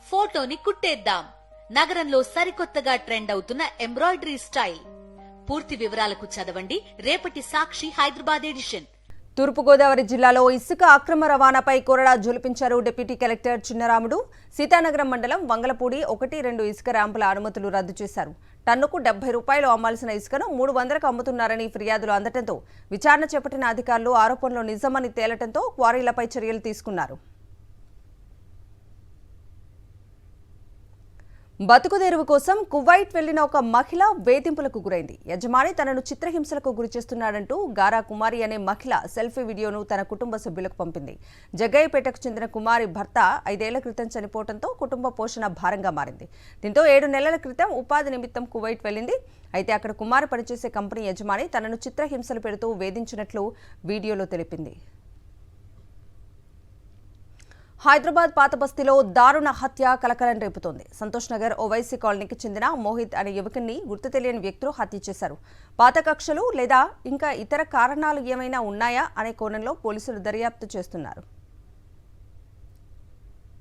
ఫోటోని కుట్టేద్దాం. నగరంలో సరికొత్తగా ట్రెండ్ అవుతున్న ఎంబ్రాయిడరీ స్టైల్. పూర్తి వివరాలకు చదవండి రేపటి సాక్షి హైదరాబాద్ ఎడిషన్. తూర్పుగోదావరి జిల్లాలో ఇసుక అక్రమ రవాణాపై కొరడా జొలిపించారు డిప్యూటీ కలెక్టర్ చిన్నరాముడు. సీతానగరం మండలం వంగలపూడి 1-2 ఇసుక ర్యాంపుల అనుమతులు రద్దు చేశారు. టన్నుకు 70 రూపాయలు అమ్మాల్సిన ఇసుకను 300కు అమ్ముతున్నారని ఫిర్యాదులు అందడంతో విచారణ చేపట్టిన అధికారులు ఆరోపణలు నిజమని తేలటంతో క్వారీలపై చర్యలు తీసుకున్నారు. బతుకుదెరువు కోసం కువైట్ వెళ్లిన ఒక మహిళ వేధింపులకు గురైంది. యజమాని తనను చిత్రహింసలకు గురిచేస్తున్నాడంటూ గారా కుమారి అనే మహిళ సెల్ఫీ వీడియోను తన కుటుంబ సభ్యులకు పంపింది. జగ్గయ్యపేటకు చెందిన కుమారి భర్త 5 ఏళ్ల క్రితం చనిపోవడంతో కుటుంబ పోషణ భారంగా మారింది. దీంతో 7 నెలల క్రితం ఉపాధి నిమిత్తం కువైట్ వెళ్లింది. అయితే అక్కడ కుమారి పనిచేసే కంపెనీ యజమాని తనను చిత్రహింసలు పెడుతూ వేధించినట్లు వీడియోలో తెలిపింది. హైదరాబాద్ పాత బస్తీలో దారుణ హత్య కలకలం రేపుతోంది. సంతోష్ నగర్ ఓవైసీ కాలనీకి చెందిన మోహిత్ అనే యువకుడిని గుర్తు తెలియని వ్యక్తులు హత్య చేశారు. పాత కక్షలు లేదా ఇంకా ఇతర కారణాలు ఏమైనా ఉన్నాయా అనే కోణంలో పోలీసులు దర్యాప్తు చేస్తున్నారు.